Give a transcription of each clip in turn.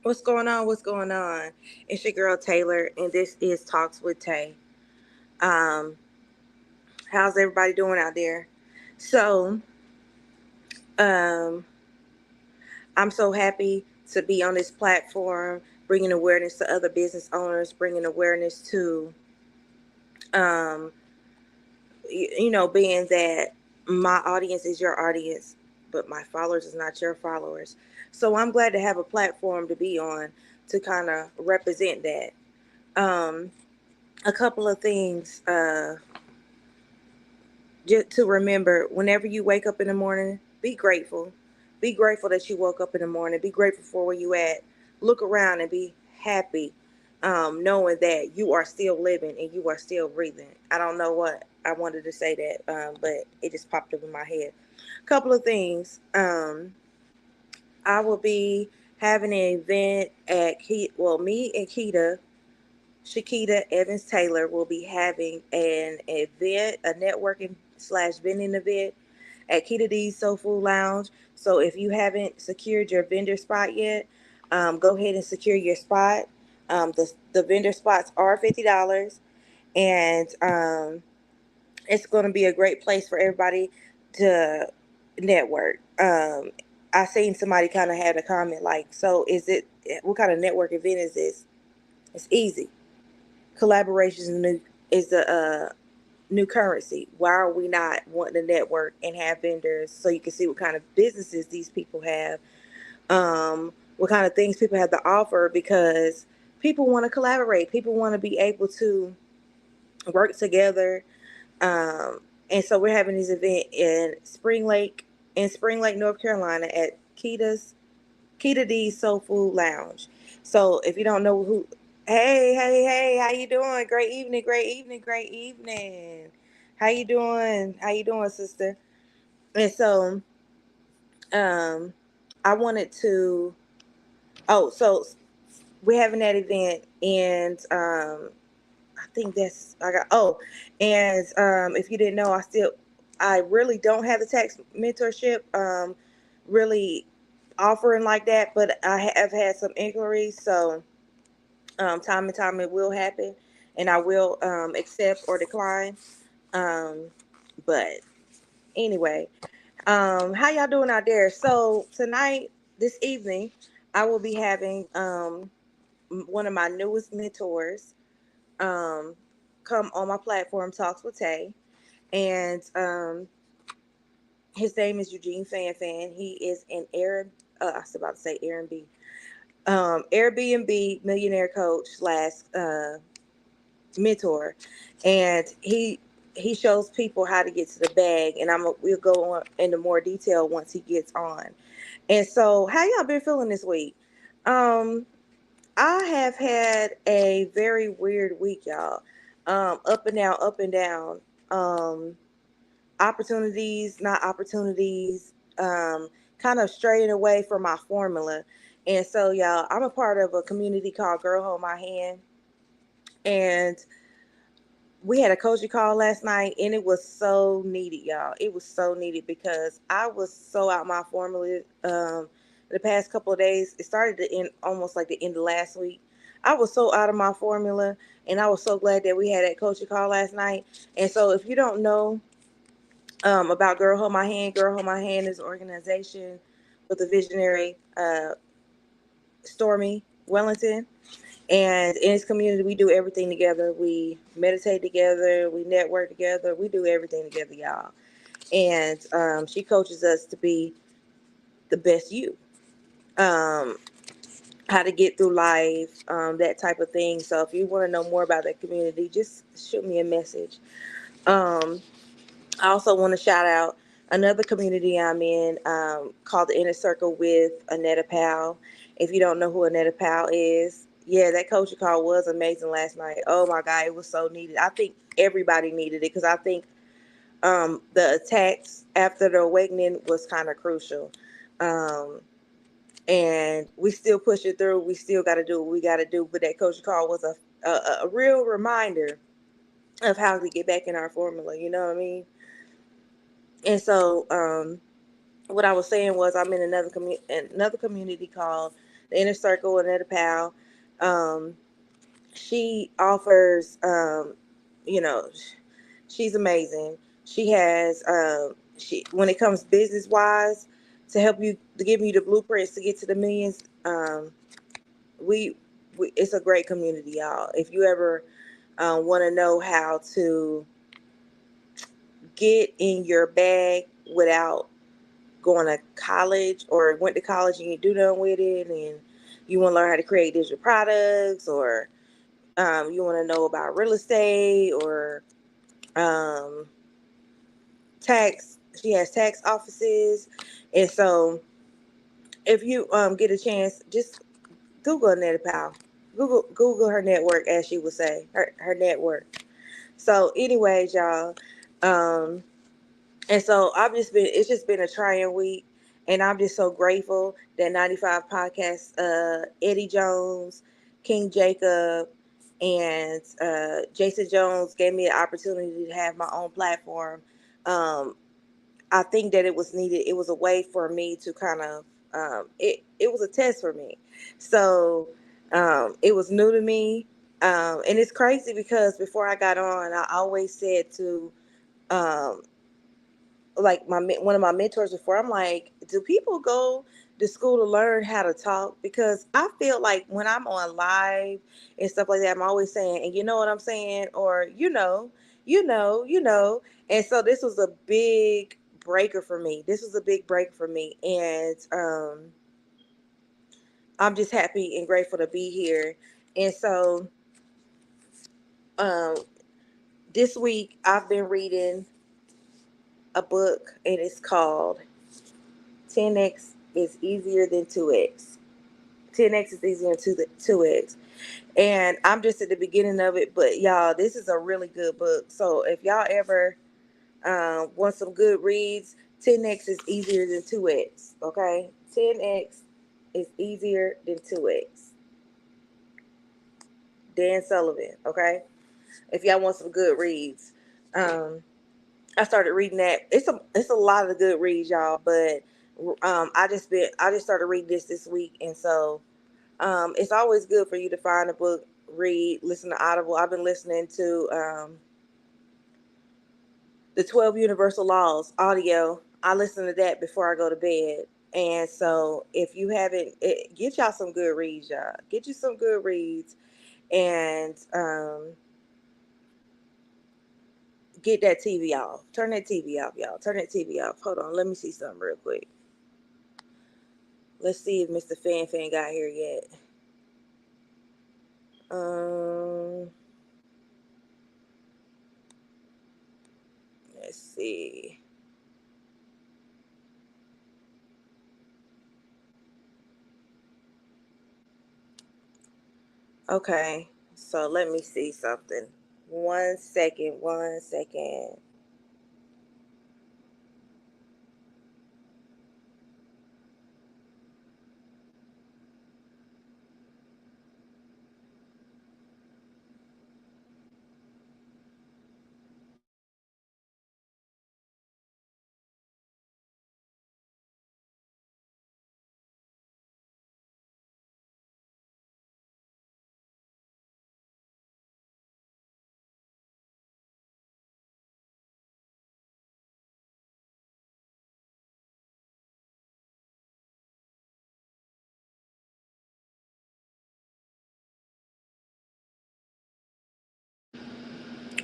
What's going on? What's going on? It's your girl Taylor, and this is Talks with Taay. Um, how's everybody doing out there? So, um, I'm so happy to be on this platform, bringing awareness to other business owners, bringing awareness to, um, being that my audience is your audience, but my followers is not your followers. So I'm glad to have a platform to be on to kind of represent that. Um, a couple of things just to remember: whenever you wake up in the morning, be grateful. Be grateful that you woke up in the morning. Be grateful for where you at. Look around and be happy, knowing that you are still living and you are still breathing. I don't know what I wanted to say that, but it just popped up in my head. Couple of things. I will be having an event at me and Shakita Evans Taylor will be having an event, a networking slash vending event at Keita D's Soul Food Lounge. So if you haven't secured your vendor spot yet, go ahead and secure your spot. The vendor spots are $50, and it's going to be a great place for everybody to network. I seen somebody kind of had a comment like, "So is it? What kind of network event is this?" It's easy. Collaboration is the new currency. Why are we not wanting to network and have vendors so you can see what kind of businesses these people have, what kind of things people have to offer? Because people want to collaborate. People want to be able to work together. Um, and so we're having this event in Spring Lake, North Carolina at Keita D's Soul Food Lounge. So if you don't know who, hey, how you doing? Great evening, great evening, great evening. How you doing? How you doing, sister? And so, um, I wanted to. Oh, so we're having that event, and I think that's I got. Oh, and if you didn't know, I really don't have the tax mentorship. Really offering like that, but I have had some inquiries, so time and time it will happen, and I will accept or decline. Um, but anyway, how y'all doing out there? So tonight, this evening, I will be having one of my newest mentors um, come on my platform, Talks with Tay, and his name is EUGENE FanFan. He is an Arab. I was about to say Airbnb. Airbnb millionaire coach slash mentor, and he shows people how to get to the bag. And we'll go on into more detail once he gets on. And so, how y'all been feeling this week? Um, I have had a very weird week, y'all. Up and down, up and down. Um, Opportunities, not opportunities. Kind of straying away from my formula. And so, y'all, I'm a part of a community called Girl Hold My Hand, and we had a coaching call last night, and it was so needed, y'all. It was so needed because I was so out my formula the past couple of days. It started to end almost like the end of last week. I was so out of my formula, and I was so glad that we had that coaching call last night. And so if you don't know about Girl Hold My Hand is an organization with a visionary, Stormy Wellington. And in this community, we do everything together. We meditate together. We network together. We do everything together, y'all. And she coaches us to be the best you. Um, how to get through life, that type of thing. So if you want to know more about that community, just shoot me a message. Um, I also want to shout out another community I'm in, called the Inner Circle with Anetta Powell. If you don't know who Anetta Powell is, yeah, that coaching call was amazing last night. Oh my God, it was so needed. I think everybody needed it because I think the attacks after the awakening was kind of crucial. Um, and we still push it through. We still got to do what we got to do. But that coaching call was a real reminder of how to get back in our formula. You know what I mean? And so, what I was saying was I'm in another community called the Inner Circle, Anetta Powell. Um, she offers, you know, she's amazing. She has, she when it comes business wise, to help you, to give you the blueprints to get to the millions. We, it's a great community, y'all. If you ever want to know how to get in your bag without going to college, or went to college and you do done with it, and you want to learn how to create digital products, or you want to know about real estate, or um, tax. She has tax offices, and so if you get a chance, just Google Netta Powell. Google her network, as she would say, her network. So, anyways, y'all, um, and so it's just been a trying week, and I'm just so grateful that 95 Podcast, Eddie Jones, King Jacob, and Jason Jones gave me the opportunity to have my own platform. Um, I think that it was needed. It was a way for me to kind of, it was a test for me. So it was new to me. And it's crazy because before I got on, I always said to, um, like one of my mentors before, I'm like, do people go to school to learn how to talk? Because I feel like when I'm on live and stuff like that, I'm always saying, and you know what I'm saying, or and so this was a big breaker for me. This was a big break for me, and I'm just happy and grateful to be here. And so um this week I've been reading a book, and it's called 10x is easier than 2x. 10x is easier than 2x. And I'm just at the beginning of it, but y'all, this is a really good book. So if y'all ever want some good reads, 10x is easier than 2x. Okay? 10x is easier than 2x. Dan Sullivan. Okay? If y'all want some good reads. I started reading that. It's a lot of good reads, y'all, but I just started reading this week, and so it's always good for you to find a book, read, listen to Audible. I've been listening to the 12 Universal Laws audio. I listen to that before I go to bed. And so if you haven't, get y'all some good reads, y'all. Get you some good reads, and get that TV off. Turn that TV off, y'all. Turn that TV off. Hold on. Let me see something real quick. Let's see if Mr. Fanfan got here yet. Um, let's see. Okay, so let me see something. One second, one second.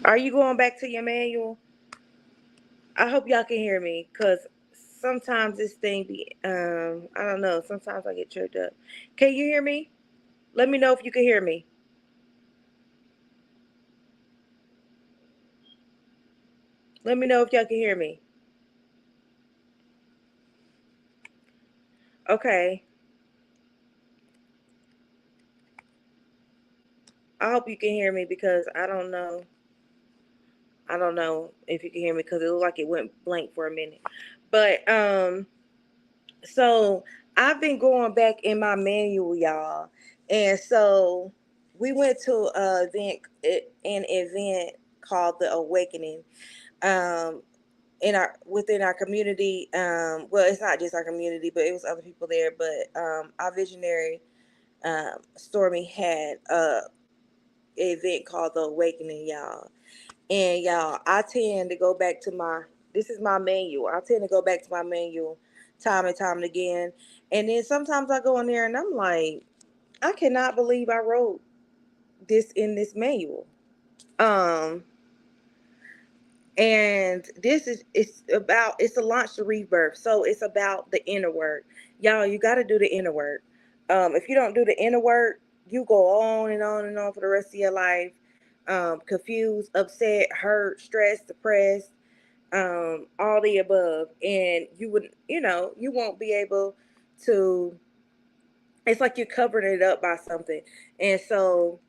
Are you going back to your manual? I hope y'all can hear me, cause sometimes this thing be I don't know. Sometimes I get tripped up. Can you hear me? Let me know if you can hear me. Let me know if y'all can hear me. Okay. I hope you can hear me because I don't know. I don't know if you can hear me because it looked like it went blank for a minute. But so I've been going back in my manual, y'all, and so we went to an event called the Awakening, um, in our within our community. Well, it's not just our community, but it was other people there. But our visionary. Stormy had a event called The Awakening, y'all. And y'all, I tend to go back to this is my manual. I tend to go back to my manual time and time again. And then sometimes I go in there and I'm like, I cannot believe I wrote this in this manual. Um, and it's a launch to rebirth. So it's about the inner work. Y'all, you got to do the inner work. If you don't do the inner work, you go on and on and on for the rest of your life. Confused, upset, hurt, stressed, depressed, all the above. And you won't be able to, it's like you're covering it up by something. And so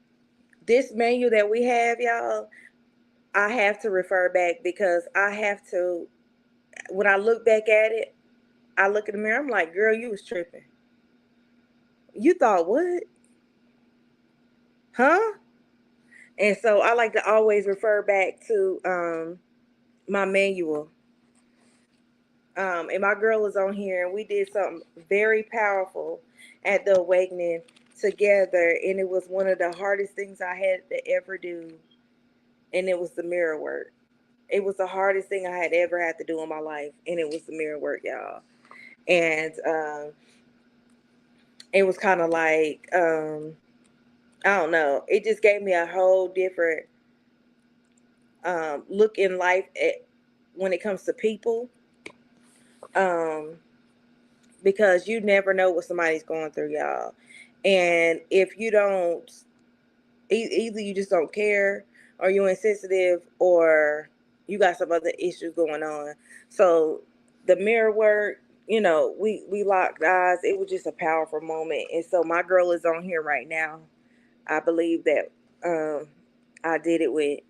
this manual that we have, y'all, I have to refer back because I have to, when I look back at it, I look in the mirror, I'm like, girl, you was tripping. You thought what? Huh? And so I like to always refer back to my manual. And my girl is on here, and we did something very powerful at the awakening together. And it was one of the hardest things I had to ever do. And it was the mirror work. It was the hardest thing I had ever had to do in my life. And it was the mirror work, y'all. And it was kind of like, I don't know. It just gave me a whole different look in life when it comes to people. Um, because you never know what somebody's going through, y'all. And if you don't, either you just don't care, or you're insensitive, or you got some other issues going on. So the mirror work, we locked eyes. It was just a powerful moment. And so my girl is on here right now. I believe that I did it with.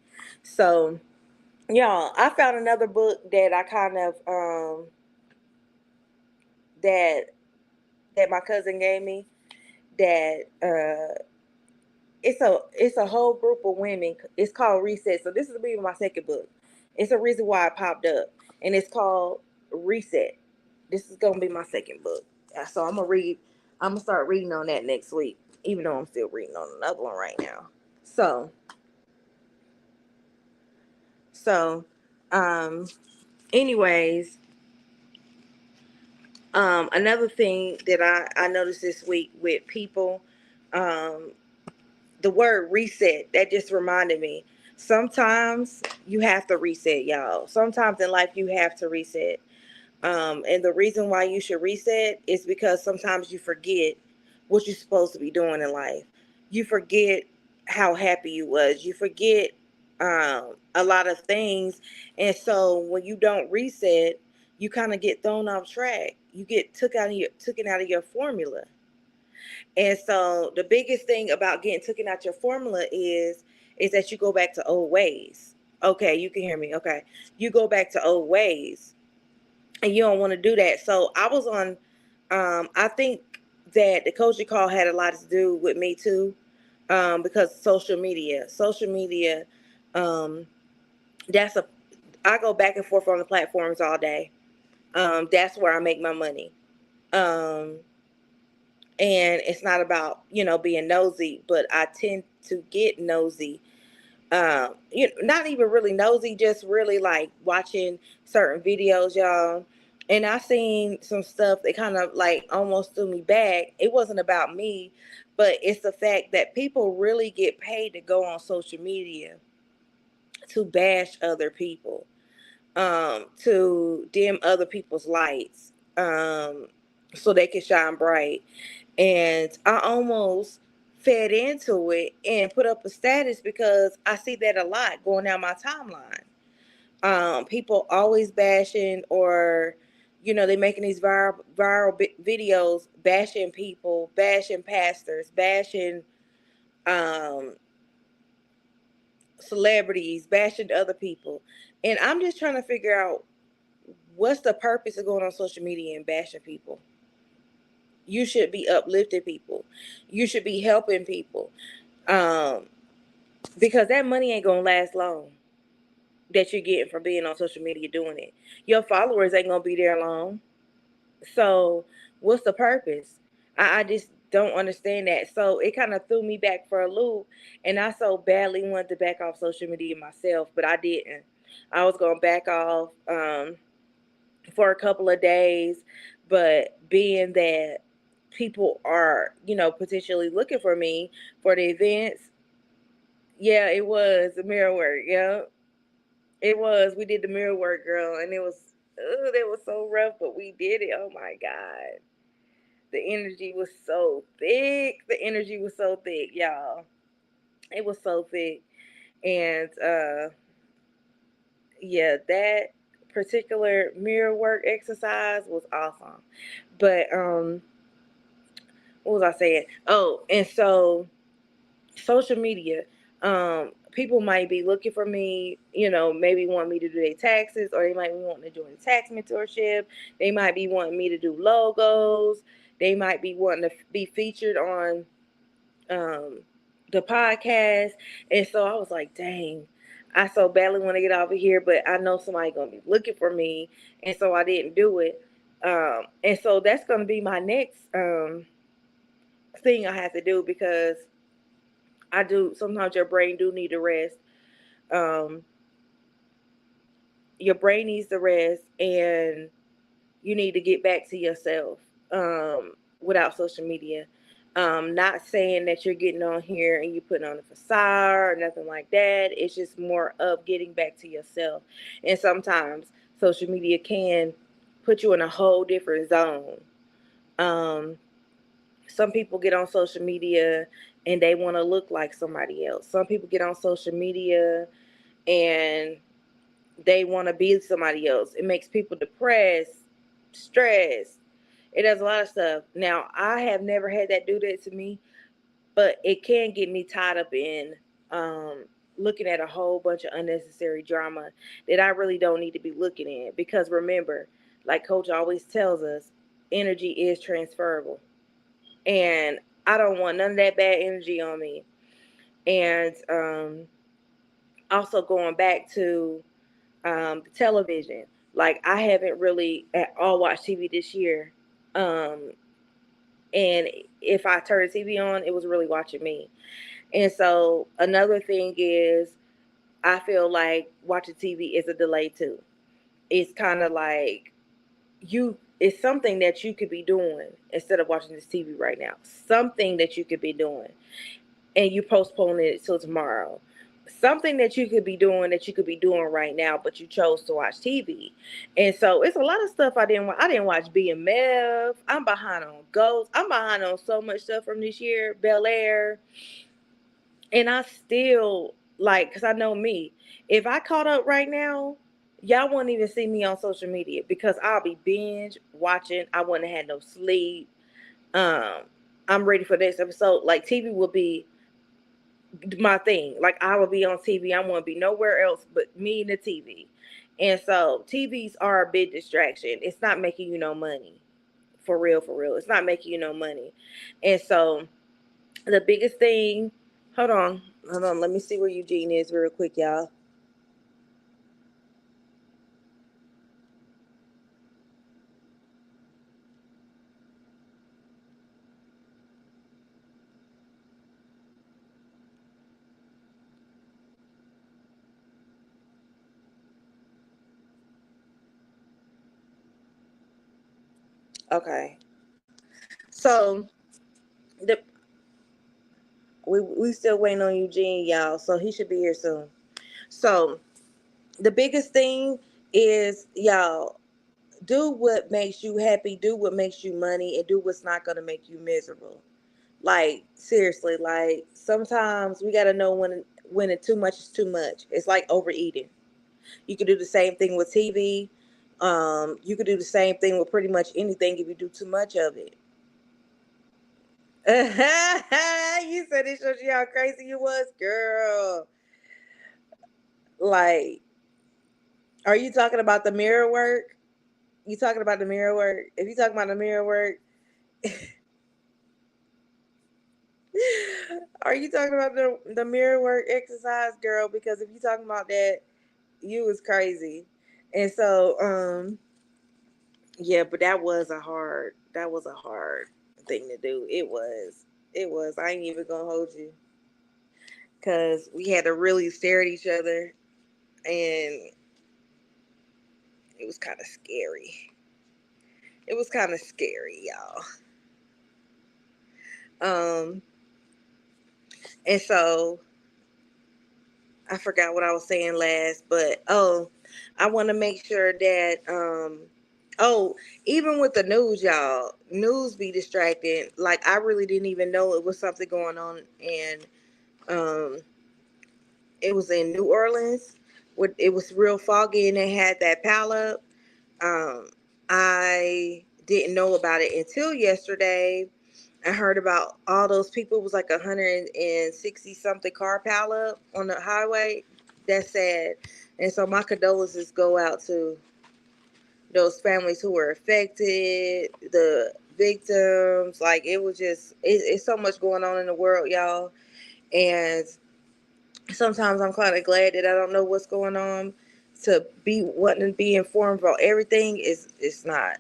So, y'all, I found another book that I kind of that my cousin gave me. That it's a whole group of women. It's called Reset. So this is be my second book. It's a reason why it popped up, and it's called Reset. This is gonna be my second book. So I'm gonna read. I'm gonna start reading on that next week, even though I'm still reading on another one right now. So, so, um, anyways, another thing that I noticed this week with people, um, the word reset, that just reminded me. Sometimes you have to reset, y'all. Sometimes in life you have to reset. And the reason why you should reset is because sometimes you forget what you're supposed to be doing in life. You forget how happy you was. You forget a lot of things. And so when you don't reset, you kind of get thrown off track. You get taken out of your formula. And so the biggest thing about getting taken out your formula is that you go back to old ways. Okay, you can hear me. Okay. You go back to old ways, and you don't want to do that. So I was on I think that the coaching call had a lot to do with me too. Because social media. Social media, um, that's a I go back and forth on the platforms all day. That's where I make my money. Um, and it's not about being nosy, but I tend to get nosy. Not even really nosy, just really like watching certain videos, y'all. And I seen some stuff that kind of like almost threw me back. It wasn't about me, but it's the fact that people really get paid to go on social media to bash other people, to dim other people's lights, so they can shine bright. And I almost fed into it and put up a status because I see that a lot going down my timeline. People always bashing, or they making these viral videos bashing people, bashing pastors, bashing um, celebrities, bashing other people. And I'm just trying to figure out what's the purpose of going on social media and bashing people. You should be uplifting people. You should be helping people. Um, because that money ain't gonna last long that you're getting from being on social media doing it. Your followers ain't gonna be there long. So what's the purpose? I just don't understand that. So it kind of threw me back for a loop. And I so badly wanted to back off social media myself, but I didn't. I was going to back off for a couple of days. But being that people are, potentially looking for me for the events, yeah, it was the mirror work. Yeah, it was. We did the mirror work, girl. And it was so rough, but we did it. Oh my God. The energy was so thick. The energy was so thick, y'all. It was so thick. And yeah, that particular mirror work exercise was awesome. But what was I saying? Oh, and so social media. People might be looking for me, maybe want me to do their taxes, or they might be wanting to join the tax mentorship. They might be wanting me to do logos. They might be wanting to be featured on um, the podcast. And so I was like, dang, I so badly want to get over here, but I know somebody gonna be looking for me, and so I didn't do it. And so that's gonna be my next thing I have to do, because I do sometimes your brain do need to rest. Um, your brain needs to rest, and you need to get back to yourself without social media. Not saying that you're getting on here and you putting on a facade or nothing like that. It's just more of getting back to yourself. And sometimes social media can put you in a whole different zone. Um, some people get on social media and they want to look like somebody else. Some people get on social media and they want to be somebody else. It makes people depressed, stressed. It does a lot of stuff. Now, I have never had that do that to me, but it can get me tied up in um, looking at a whole bunch of unnecessary drama that I really don't need to be looking at. Because remember, like Coach always tells us, energy is transferable. And I don't want none of that bad energy on me. And also going back to television. Like I haven't really at all watched TV this year. Um, and if I turned the TV on, it was really watching me. And so another thing is, I feel like watching TV is a delay too. It's kind of like it's something that you could be doing instead of watching this TV right now. Something that you could be doing, and you postpone it till tomorrow. Something that you could be doing right now, but you chose to watch TV. And so it's a lot of stuff I didn't watch. I didn't watch BMF. I'm behind on Ghost. I'm behind on so much stuff from this year, Bel Air. And I still, like, because I know me, if I caught up right now, y'all won't even see me on social media because I'll be binge watching. I wouldn't have had no sleep. Um, I'm ready for this episode. Like, TV will be my thing. Like I will be on TV. I want to be nowhere else but me and the TV. And so TVs are a big distraction. It's not making you no money. For real, for real. It's not making you no money. And so the biggest thing, hold on. Hold on. Let me see where Eugene is real quick, y'all. Okay. So the we still waiting on Eugene, y'all. So he should be here soon. So the biggest thing is, y'all, do what makes you happy, do what makes you money, and do what's not going to make you miserable. Like seriously, like sometimes we got to know when it too much is too much. It's like overeating. You could do the same thing with TV. You could do the same thing with pretty much anything if you do too much of it. You said it shows you how crazy you was, girl. Like, are you talking about the mirror work? You talking about the mirror work? If you talking about the mirror work, are you talking about the mirror work exercise, girl? Because if you talking about that, you was crazy. And so, yeah, but that was a hard thing to do. It was. It was. I ain't even gonna hold you. Cause we had to really stare at each other, and it was kind of scary. It was kind of scary, y'all. Um, and so I forgot what I was saying last, but I want to make sure that oh, even with the news, y'all, news be distracting. Like I really didn't even know it was something going on, and um, it was in New Orleans. It was real foggy, and they had that pileup. Um, I didn't know about it until yesterday. I heard about all those people. It was like 160 something car pileup on the highway. That's sad. And so my condolences go out to those families who were affected, the victims. Like it was just, it's so much going on in the world, y'all. And sometimes I'm kind of glad that I don't know what's going on. To be wanting to be informed about everything is it's not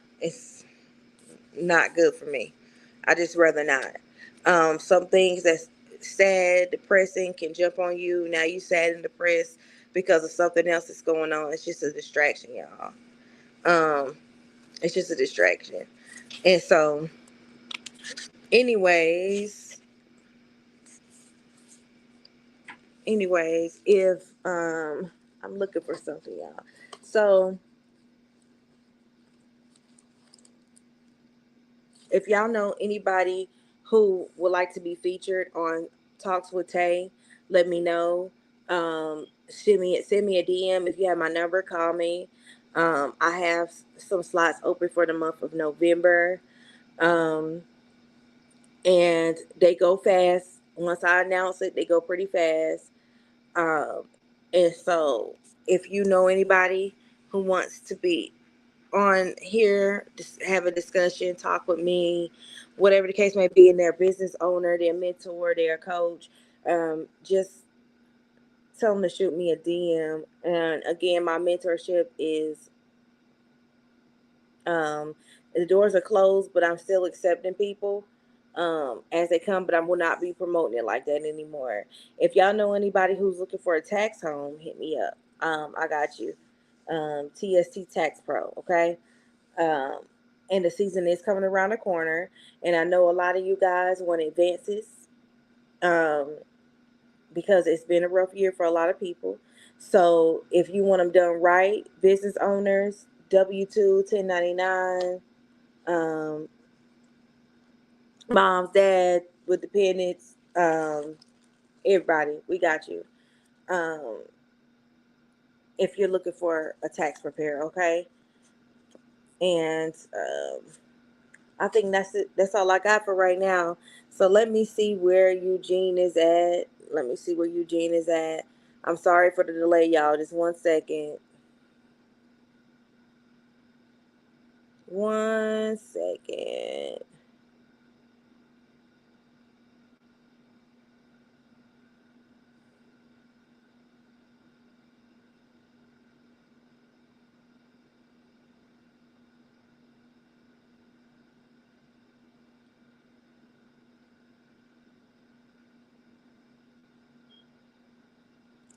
good for me. I just rather not. Some things that's sad, depressing can jump on you. Now you sad and depressed because of something else that's going on. It's just a distraction, y'all. Um, it's just a distraction. And so, anyways, if I'm looking for something, y'all. So if y'all know anybody who would like to be featured on Talks with Taay, let me know. Send me a DM if you have my number. Call me. I have some slots open for the month of November, um, and they go fast. Once I announce it, they go pretty fast. Um, and so, if you know anybody who wants to be on here, just have a discussion, talk with me, whatever the case may be, and their business owner, their mentor, their coach, just tell them to shoot me a DM. And again, my mentorship is um, the doors are closed, but I'm still accepting people as they come, but I will not be promoting it like that anymore. If y'all know anybody who's looking for a tax home, hit me up. I got you. TST Tax Pro, okay? Um, and the season is coming around the corner, and I know a lot of you guys want advances um, because it's been a rough year for a lot of people. So if you want them done right, business owners, W-2, 1099, um, moms, dad with dependents, everybody, we got you. Um, if you're looking for a tax preparer, okay? And I think that's it. That's all I got for right now. So let me see where Eugene is at. Let me see where Eugene is at. I'm sorry for the delay, y'all. Just 1 second. 1 second.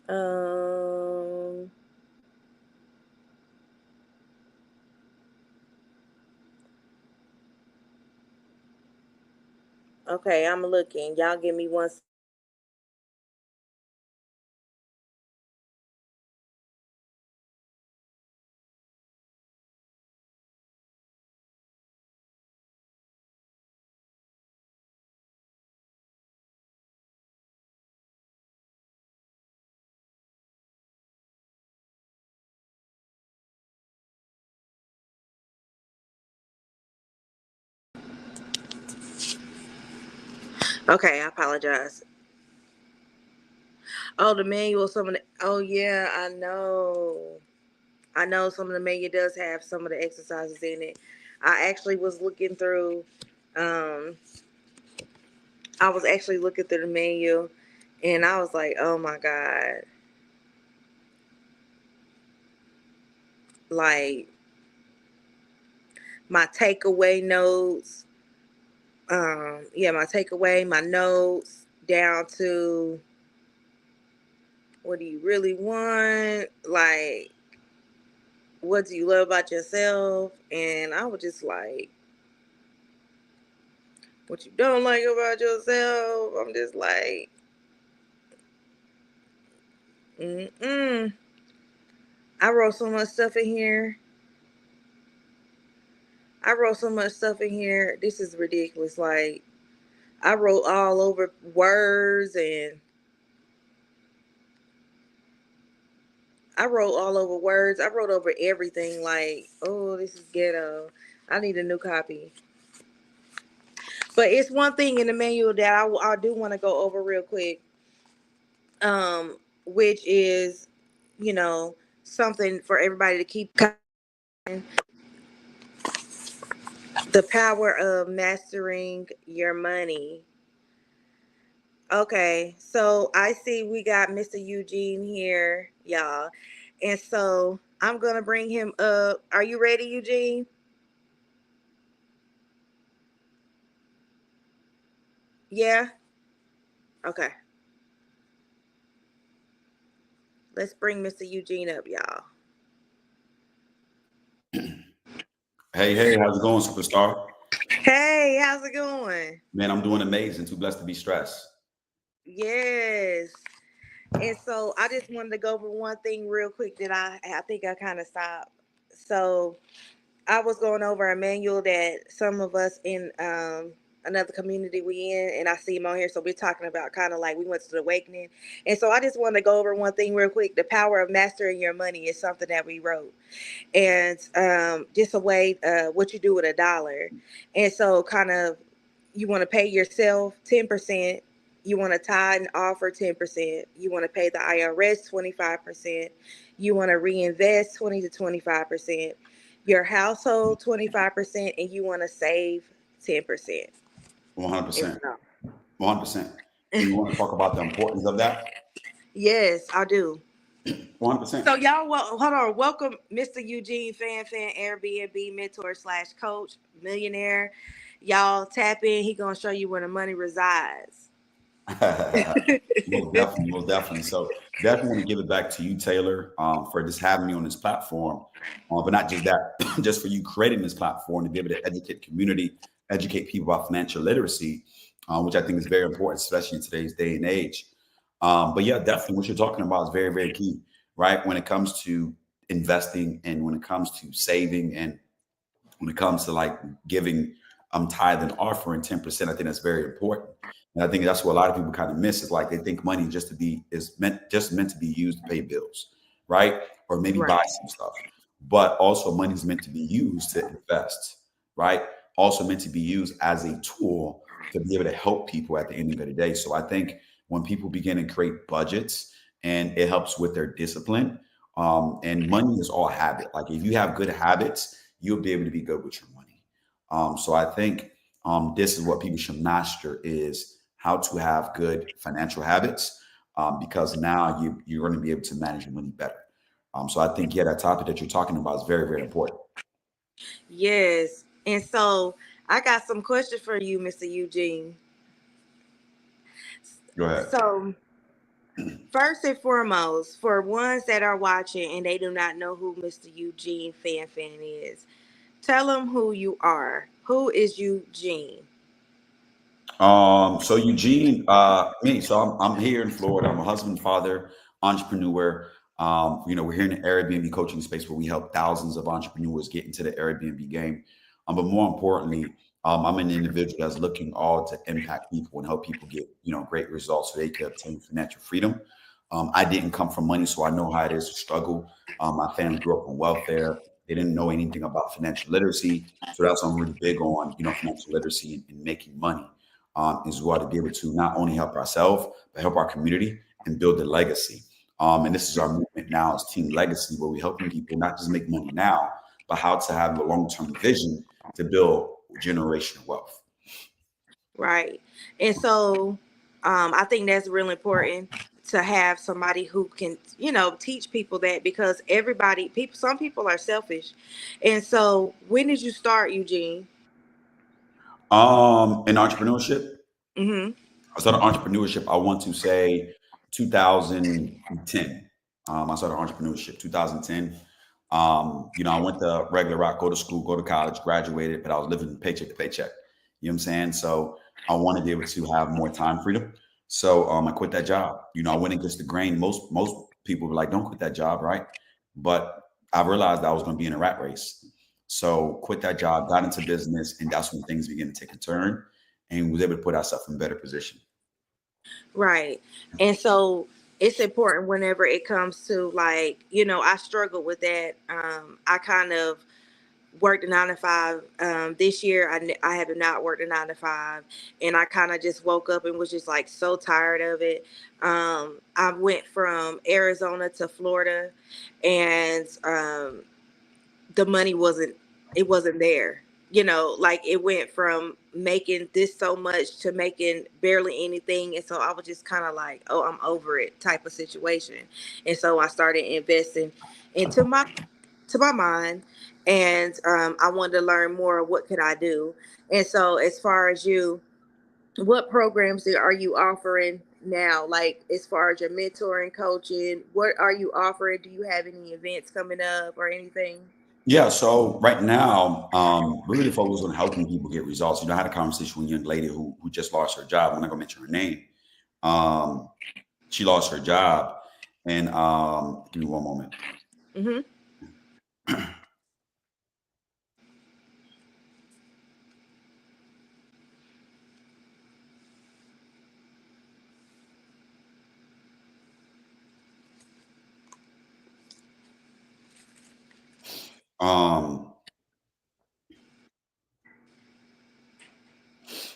Um. Okay, I'm looking. Y'all give me one. Okay, I apologize. Oh, the manual. Some of the. Oh yeah, I know. I know some of the menu does have some of the exercises in it. I actually was looking through. Um, I was actually looking through the menu, and I was like, "Oh my god!" Like my takeaway notes. Yeah, my takeaway, my notes down to what do you really want? Like, what do you love about yourself? And I was just like, what you don't like about yourself? I'm just like, mm-mm. I wrote so much stuff in here. I wrote so much stuff in here. This is ridiculous. Like, I wrote all over words and I wrote all over words. I wrote over everything. Like, oh, this is ghetto. I need a new copy. But it's one thing in the manual that I do want to go over real quick, which is, you know, something for everybody to keep. The power of mastering your money. Okay, so I see we got Mr. Eugene here, y'all. And so I'm going to bring him up. Are you ready, Eugene? Yeah? Okay. Let's bring Mr. Eugene up, y'all. Hey, hey, how's it going, superstar? Hey, how's it going? Man, I'm doing amazing. Too blessed to be stressed. Yes. And so I just wanted to go over one thing real quick that I think I kind of stopped. So I was going over a manual that some of us in another community we in, and I see him on here. So we're talking about kind of like we went to the awakening, and so I just want to go over one thing real quick. The power of mastering your money is something that we wrote, and just a way what you do with a dollar, and so kind of you want to pay yourself 10%. You want to tithe and offer 10%. You want to pay the IRS 25%. You want to reinvest 20 to 25%. Your household 25%, and you want to save 10%. 100%. 100%. And you want to talk about the importance of that? Yes, I do. 100%. So y'all, well, hold on. Welcome, Mr. Eugene FanFan, Airbnb mentor slash coach, millionaire. Y'all tap in. He gonna show you where the money resides. Most definitely, most definitely. So definitely want to give it back to you, Taylor, for just having me on this platform. But not just that, just for you creating this platform to be able to educate community, educate people about financial literacy, which I think is very important, especially in today's day and age. But yeah, definitely what you're talking about is very, very key, right? When it comes to investing and when it comes to saving and when it comes to like giving tithe and offering 10%, I think that's very important. And I think that's what a lot of people kind of miss is like they think money is meant to be used to pay bills, right? Or maybe buy Right. some stuff. But also money is meant to be used to invest, right? Also meant to be used as a tool to be able to help people at the end of the day. So I think when people begin to create budgets and it helps with their discipline, and money is all habit. Like if you have good habits, you'll be able to be good with your money. So I think this is what people should master is how to have good financial habits because now you're going to be able to manage your money better. So I think, yeah, that topic that you're talking about is very, very important. Yes. And so I got some questions for you, Mr. Eugene. Go ahead. So first and foremost, for ones that are watching and they do not know who Mr. Eugene Fanfan is, tell them who you are. Who is Eugene? So Eugene, me. So I'm here in Florida. I'm a husband, father, entrepreneur. We're here in the Airbnb coaching space where we help thousands of entrepreneurs get into the Airbnb game. But more importantly, I'm an individual that's looking all to impact people and help people get, great results so they can obtain financial freedom. I didn't come from money, so I know how it is to struggle. My family grew up on welfare. They didn't know anything about financial literacy. So that's why I'm really big on, financial literacy and making money is we ought to be able to not only help ourselves, but help our community and build a legacy. And this is our movement now as Team Legacy, where we're helping people not just make money now, but how to have a long-term vision to build generational wealth. Right. And so I think that's really important to have somebody who can, teach people that because some people are selfish. And so when did you start, Eugene? In entrepreneurship, Mm-hmm. I started entrepreneurship, I want to say 2010. I started entrepreneurship 2010. I went the regular route, go to school, go to college, graduated, but I was living paycheck to paycheck. You know what I'm saying? So I wanted to be able to have more time freedom. So I quit that job. I went against the grain. Most people were like, "Don't quit that job," right? But I realized I was going to be in a rat race. So quit that job, got into business, and that's when things began to take a turn, and was able to put ourselves in a better position. Right. And so it's important whenever it comes to, like, I struggle with that. I kind of worked a 9 to 5. This year, I have not worked a 9 to 5, and I kind of just woke up and was just like so tired of it. I went from Arizona to Florida, and the money wasn't there. Like, it went from making this so much to making barely anything, and so I was just kind of like, oh, I'm over it type of situation. And so I started investing into my mind, and I wanted to learn more of what could I do. And so, as far as you, what programs are you offering now, like as far as your mentoring, coaching? What are you offering? Do you have any events coming up or anything? Yeah, so right now, we're really focused on helping people get results. I had a conversation with a young lady who just lost her job. I'm not gonna mention her name. Um, she lost her job, and give me one moment. Mm-hmm. Um,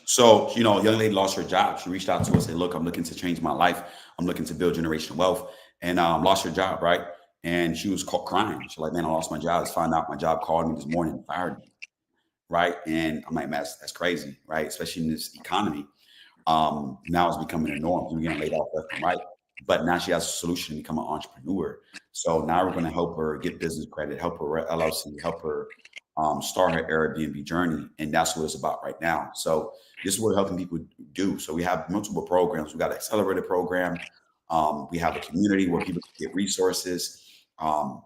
so a young lady lost her job. She reached out to us and said, "Look, I'm looking to change my life. I'm looking to build generational wealth," and lost her job, right? And she was crying. She's like, "Man, I lost my job. Just found out my job called me this morning and fired me." Right? And I'm like, "Man, that's crazy, right? Especially in this economy." Now it's becoming a norm. We're getting laid off left and right. But now she has a solution to become an entrepreneur. So now we're going to help her get business credit, help her LLC, help her start her Airbnb journey. And that's what it's about right now. So this is what we're helping people do. So we have multiple programs. We got an accelerator program. We have a community where people can get resources. Um,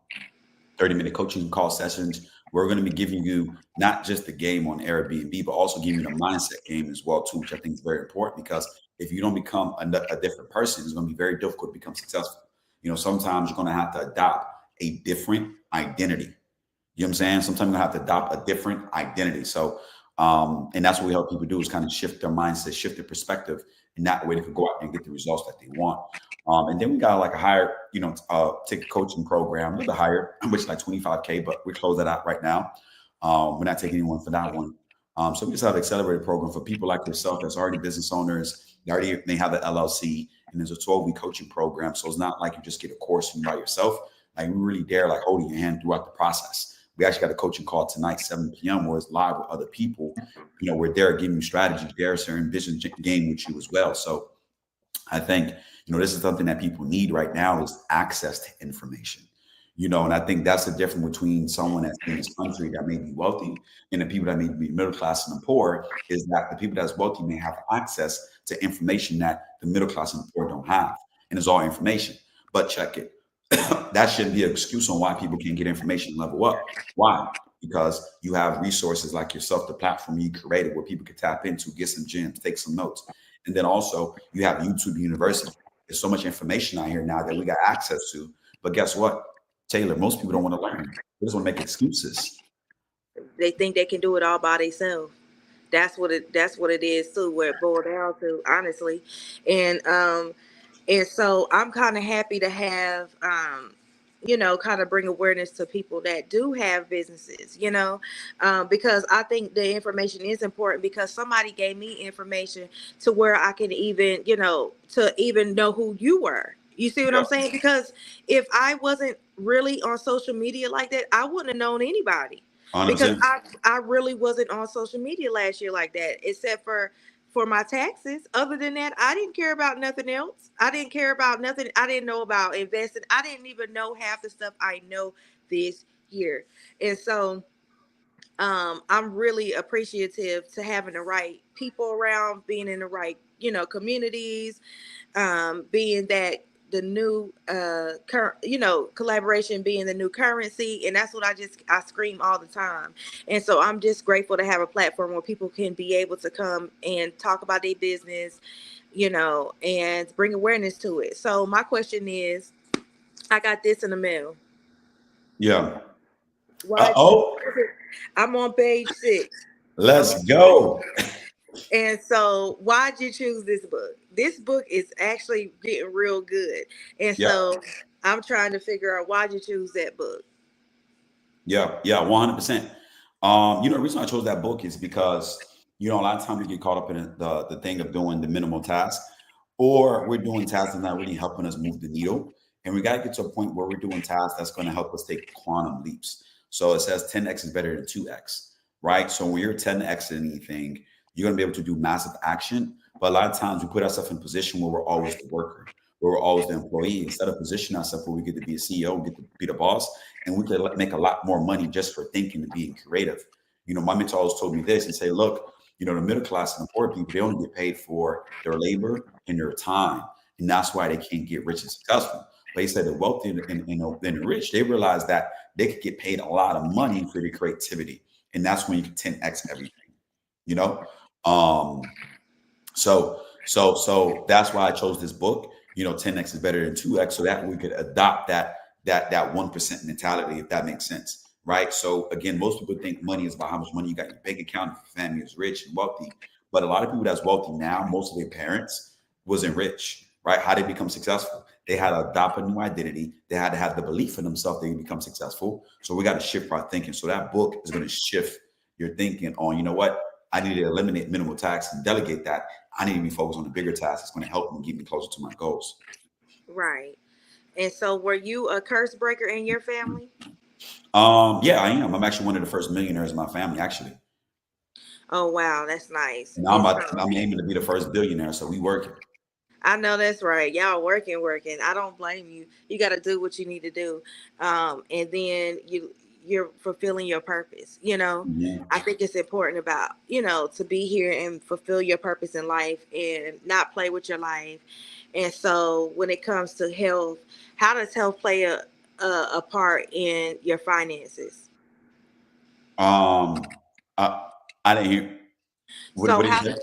30-minute coaching call sessions. We're going to be giving you not just the game on Airbnb, but also giving you the mindset game as well too, which I think is very important because if you don't become a different person, it's going to be very difficult to become successful. Sometimes you're going to have to adopt a different identity. You know what I'm saying? Sometimes you have to adopt a different identity. So, and that's what we help people do is kind of shift their mindset, shift their perspective, and that way they can go out and get the results that they want. And then we got like a higher, ticket coaching program, a little bit higher, which is like 25K, but we close that out right now. We're not taking anyone for that one. So we just have an accelerated program for people like yourself that's already business owners. They have the LLC, and there's a 12-week coaching program. So it's not like you just get a course from by yourself. Like we really dare like holding your hand throughout the process. We actually got a coaching call tonight, 7 p.m., where it's live with other people. We're there giving you strategies, they're sharing vision game with you as well. So I think, this is something that people need right now is access to information. And I think that's the difference between someone that's in this country that may be wealthy and the people that may be middle class and the poor is that the people that's wealthy may have access to information that the middle class and the poor don't have. And it's all information. But check it. That shouldn't be an excuse on why people can't get information and level up. Why? Because you have resources like yourself, the platform you created where people can tap into, get some gems, take some notes. And then also you have YouTube University. There's so much information out here now that we got access to. But guess what, Taylor? Most people don't want to learn. They just want to make excuses. They think they can do it all by themselves. That's what it is too, where it boiled down to, honestly. And so I'm kind of happy to have, kind of bring awareness to people that do have businesses, because I think the information is important because somebody gave me information to where I can even, to even know who you were. You see what Yeah, I'm saying? Because if I wasn't really on social media like that, I wouldn't have known anybody, because 100%. I really wasn't on social media last year like that, except for my taxes. Other than that, I didn't care about nothing else. I didn't care about nothing. I didn't know about investing. I didn't even know half the stuff I know this year. And so I'm really appreciative to having the right people around, being in the right, communities, being that the new current, collaboration being the new currency. And that's what I scream all the time. And so I'm just grateful to have a platform where people can be able to come and talk about their business, and bring awareness to it. So my question is, I got this in the mail. Yeah. Why? Uh-oh. I'm on page 6. I'm Let's on go. And so, why'd you choose this book? This book is actually getting real good. And Yeah. so, I'm trying to figure out why'd you choose that book. Yeah, yeah, 100%. The reason I chose that book is because a lot of times we get caught up in the thing of doing the minimal task, or we're doing tasks that's not really helping us move the needle, and we got to get to a point where we're doing tasks that's going to help us take quantum leaps. So it says 10x is better than 2x, right? So when you're 10x in anything, you're going to be able to do massive action. But a lot of times we put ourselves in a position where we're always the worker, where we're always the employee, instead of positioning ourselves where we get to be a CEO and get to be the boss, and we could make a lot more money just for thinking and being creative. My mentor always told me this and say, look, the middle class and the poor people, they only get paid for their labor and their time. And that's why they can't get rich and successful. But he said the wealthy and the rich, they realize that they could get paid a lot of money for their creativity. And that's when you can 10x everything, you know? Um, so that's why I chose this book. 10x is better than 2x, so that we could adopt that 1% mentality, if that makes sense, right? So again, most people think money is about how much money you got in your bank account, if your family is rich and wealthy. But a lot of people that's wealthy now, most of their parents wasn't rich, right? How they become successful? They had to adopt a new identity. They had to have the belief in themselves they become successful. So we got to shift our thinking. So that book is going to shift your thinking on, what? I need to eliminate minimal tax and delegate that. I need to be focused on the bigger tasks that's going to help me get me closer to my goals. Right. And so, were you a curse breaker in your family? Yeah, I am. I'm actually one of the first millionaires in my family, actually. Oh, wow. That's nice. And And so, I'm aiming to be the first billionaire. So we working. I know that's right. Y'all working, working. I don't blame you. You got to do what you need to do, and then you're fulfilling your purpose. Mhm. I think it's important about to be here and fulfill your purpose in life and not play with your life. And so, when it comes to health, how does health play a part in your finances? Um, I, I didn't hear. What So did you how say?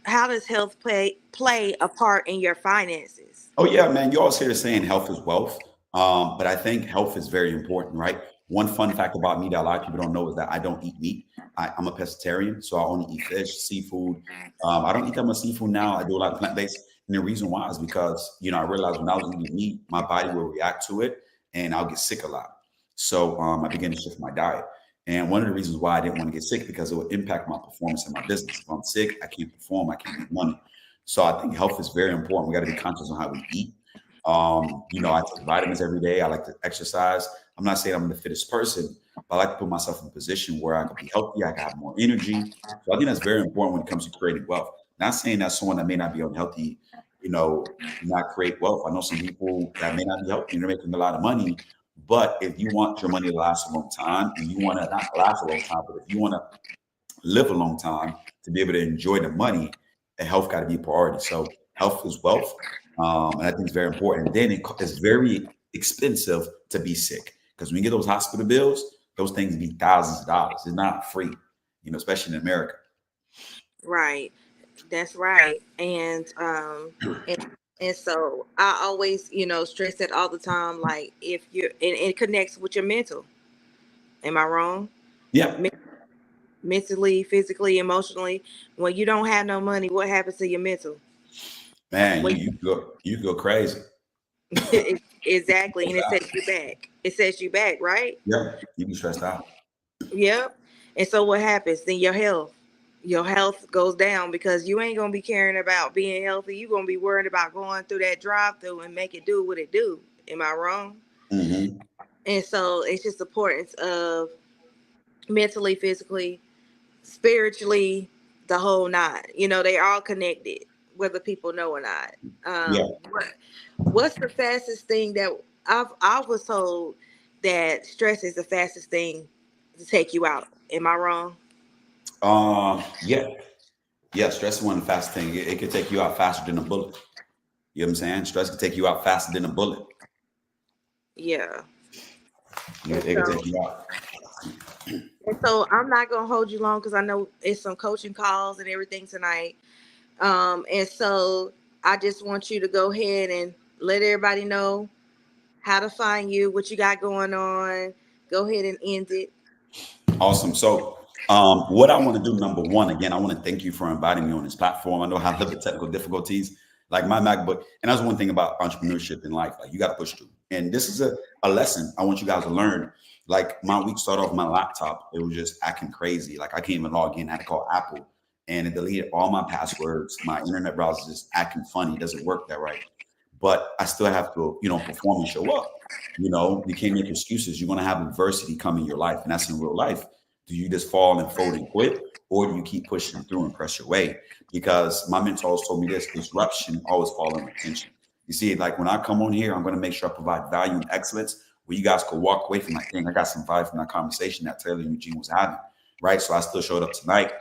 how does health play a part in your finances? Oh yeah, man. You always hear the saying health is wealth. But I think health is very important, right? One fun fact about me that a lot of people don't know is that I don't eat meat. I'm a pescatarian, so I only eat fish, seafood. I don't eat that much seafood now. I do a lot of plant-based. And the reason why is because, I realized when I was eating meat, my body will react to it and I'll get sick a lot. So I began to shift my diet. And one of the reasons why I didn't want to get sick because it would impact my performance in my business. If I'm sick, I can't perform, I can't make money. So I think health is very important. We got to be conscious on how we eat. I take vitamins every day. I like to exercise. I'm not saying I'm the fittest person, but I like to put myself in a position where I can be healthy. I can have more energy. So I think that's very important when it comes to creating wealth. Not saying that someone that may not be unhealthy, not create wealth. I know some people that may not be healthy and they're making a lot of money. But if you want your money to last a long time and you want to not last a long time, but if you want to live a long time to be able to enjoy the money, and health got to be a priority. So health is wealth, and I think it's very important. And then it's very expensive to be sick because when you get those hospital bills, those things be thousands of dollars. It's not free, especially in America. Right. That's right. And so I always, stress that all the time. Like if you're, and it connects with your mental. Am I wrong? Yeah, Men- Mentally, physically, emotionally. When you don't have no money, what happens to your mental? man, you When you go crazy. exactly, and Stressed it out. sets you back. It sets you back, right? Yeah, you be stressed out. Yep. And so what happens? Then your health goes down because you ain't gonna be caring about being healthy. You're gonna be worried about going through that drive through and make it do what it do. Am I wrong? Hmm. And so it's just the importance of mentally, physically, spiritually, the whole nine. They're all connected, whether people know or not. Yeah. What's the fastest thing that I was told that stress is the fastest thing to take you out? Am I wrong? Yeah, yeah. Stress is one of the fastest thing. It could take you out faster than a bullet. You know what I'm saying? Stress could take you out faster than a bullet. Yeah. And It could so take you out. I'm not gonna hold you long because I know it's some coaching calls and everything tonight. And so I just want you to go ahead and let everybody know how to find you, what you got going on. Go ahead and end it. Awesome. So, what I want to do, number one, again, I want to thank you for inviting me on this platform. I know how to live with technical difficulties, like my MacBook, and that's one thing about entrepreneurship in life. Like you got to push through, and this is a lesson I want you guys to learn. Like my week started off my laptop; it was just acting crazy. Like I can't even log in. I had to call Apple, and it deleted all my passwords. My internet browser is just acting funny. It doesn't work that right, but I still have to, perform and show up. You can't make excuses. You're going to have adversity come in your life, and that's in real life. Do you just fall and fold and quit, or do you keep pushing through and press your way? Because my mentors told me this: disruption always follows attention. You see, like when I come on here, I'm going to make sure I provide value and excellence where you guys could walk away from like, dang, I got some value from that conversation that Taylor and Eugene was having, right? So I still showed up tonight.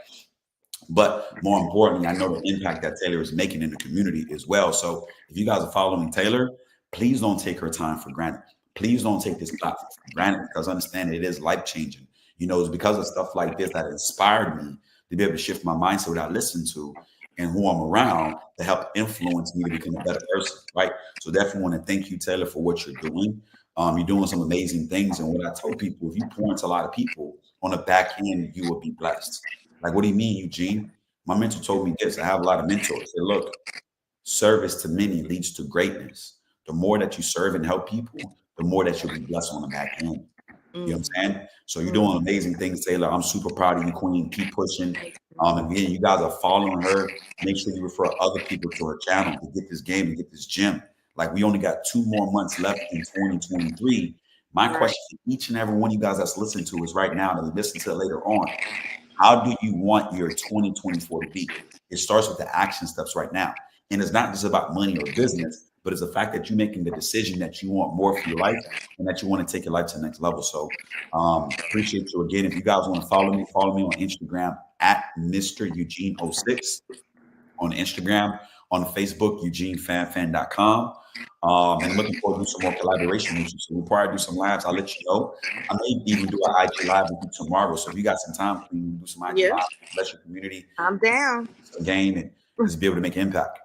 But more importantly, I know the impact that Taylor is making in the community as well. So if you guys are following Taylor, please don't take her time for granted. Please don't take this platform for granted because understand it is life changing. It's because of stuff like this that inspired me to be able to shift my mindset what I listen to and who I'm around to help influence me to become a better person. Right. So definitely want to thank you, Taylor, for what you're doing. You're doing some amazing things. And what I told people, if you pour into a lot of people on the back end, you will be blessed. Like, what do you mean, Eugene? My mentor told me this. I have a lot of mentors. They look, service to many leads to greatness. The more that you serve and help people, the more that you'll be blessed on the back end. You know what I'm saying? So you're doing amazing things, Taylor. I'm super proud of you, Queen. Keep pushing. And again, you guys are following her. Make sure you refer other people to her channel to get this game and get this gym. Like we only got 2 more months left in 2023. My Right. question to each and every one of you guys that's listening to is right now, to listen to it later on. How do you want your 2024 to be? It starts with the action steps right now. And it's not just about money or business, but it's the fact that you're making the decision that you want more for your life and that you want to take your life to the next level. So appreciate you again. If you guys want to follow me on Instagram at Mr. Eugene06 on Instagram, on Facebook, EugeneFanFan.com. And looking forward to do some more collaboration with you. So we'll probably do some lives. I'll let you know. I may even do an IG live with you tomorrow. So if you got some time, we can do some IG Yeah. live. Bless your community, I'm down. some gain, and just be able to make an impact.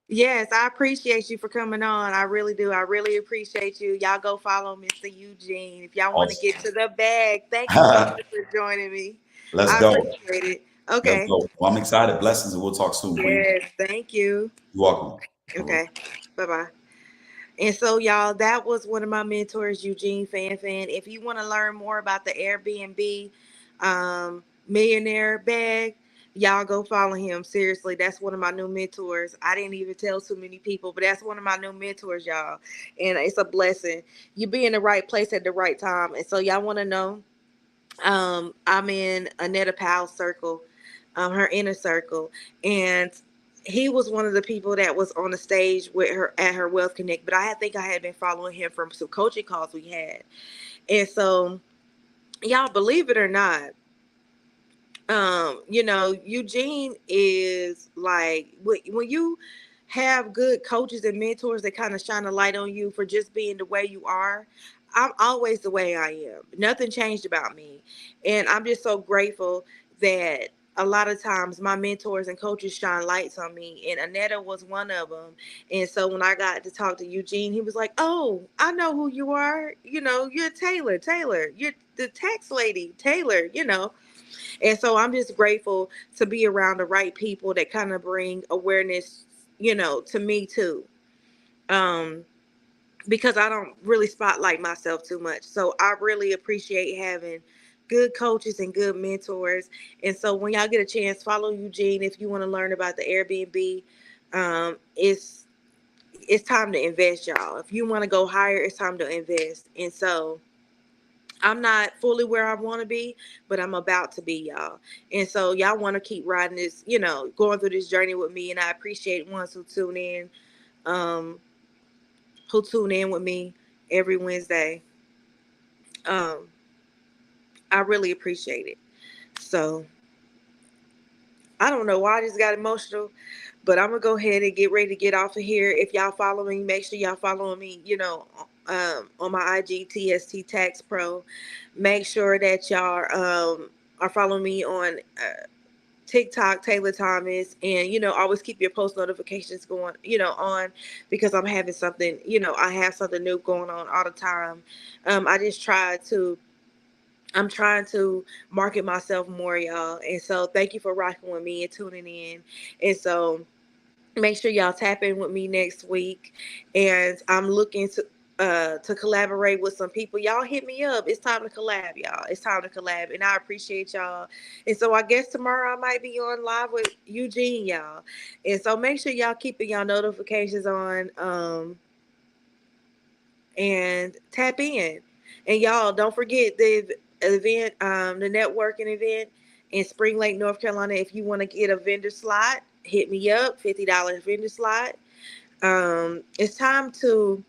Yes, I appreciate you for coming on. I really do. I really appreciate you. Y'all go follow Mr. Eugene. If y'all want to get to the bag, thank you so Awesome. much for joining me. Let's I go. appreciate it. Let's Okay. go. Well, I'm excited. Blessings, and we'll talk soon, Queen. Yes, thank you. You're welcome. All right. Okay. Bye bye. And so, y'all, that was one of my mentors, Eugene Fanfan. If you want to learn more about the Airbnb millionaire bag, y'all go follow him. Seriously, that's one of my new mentors. I didn't even tell too many people, but that's one of my new mentors, y'all. And it's a blessing. You be in the right place at the right time. And so, y'all want to know, I'm in Anetta Powell's circle, her inner circle, and he was one of the people that was on the stage with her at her Wealth Connect. But I think I had been following him from some coaching calls we had, and so y'all believe it or not, Eugene is like when you have good coaches and mentors that kind of shine a light on you for just being the way you are. I'm always the way I am. Nothing changed about me. And I'm just so grateful that a lot of times my mentors and coaches shine lights on me. And Anetta was one of them. And so when I got to talk to Eugene, he was like, "Oh, I know who you are. You're Taylor. Taylor. You're the tax lady, Taylor. And so I'm just grateful to be around the right people that kind of bring awareness, to me too. Um, because I don't really spotlight myself too much. So I really appreciate having good coaches and good mentors. And so when y'all get a chance, follow Eugene if you want to learn about the Airbnb. It's time to invest, y'all. If you want to go higher, it's time to invest. And so I'm not fully where I want to be, but I'm about to be, y'all. And so y'all want to keep riding this, going through this journey with me. And I appreciate ones um, who tune in with me every Wednesday. Um, I really appreciate it. So I don't know why I just got emotional, but I'm gonna go ahead and get ready to get off of here. If y'all follow me, make sure y'all following me, on my IG TST Tax Pro. Make sure that y'all are following me on TikTok, Taylor Thomas, and always keep your post notifications going, on, because I'm having something, I have something new going on all the time. I just try to I'm trying to market myself more, y'all. And so thank you for rocking with me and tuning in. And so make sure y'all tap in with me next week. And I'm looking to collaborate with some people. Y'all hit me up. It's time to collab, y'all. It's time to collab. And I appreciate y'all. And so I guess tomorrow I might be on live with Eugene, y'all. And so make sure y'all keeping y'all notifications on. And tap in. And y'all don't forget the event, the networking event in Spring Lake, North Carolina. If you want to get a vendor slot, hit me up. $50 vendor slot. It's time to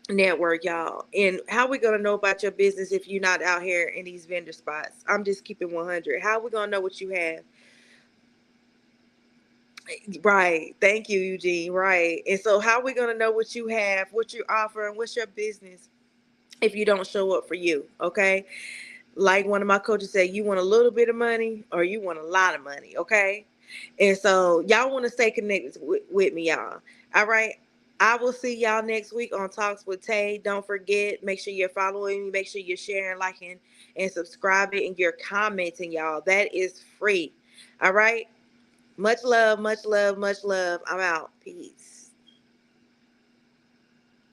network, y'all. And how we gonna know about your business if you're not out here in these vendor spots? I'm just keeping 100. How we gonna know what you have? Right. Thank you, Eugene. Right. And so how we gonna know what you have, what you're offering, what's your business, if you don't show up for you? Okay. Like one of my coaches said, you want a little bit of money or you want a lot of money. Okay. And so y'all want to stay connected with me, y'all. All right. I will see y'all next week on Talks with Taay. Don't forget, make sure you're following me. Make sure you're sharing, liking, and subscribing, and you're commenting, y'all. That is free. All right. Much love, much love, much love. I'm out. Peace.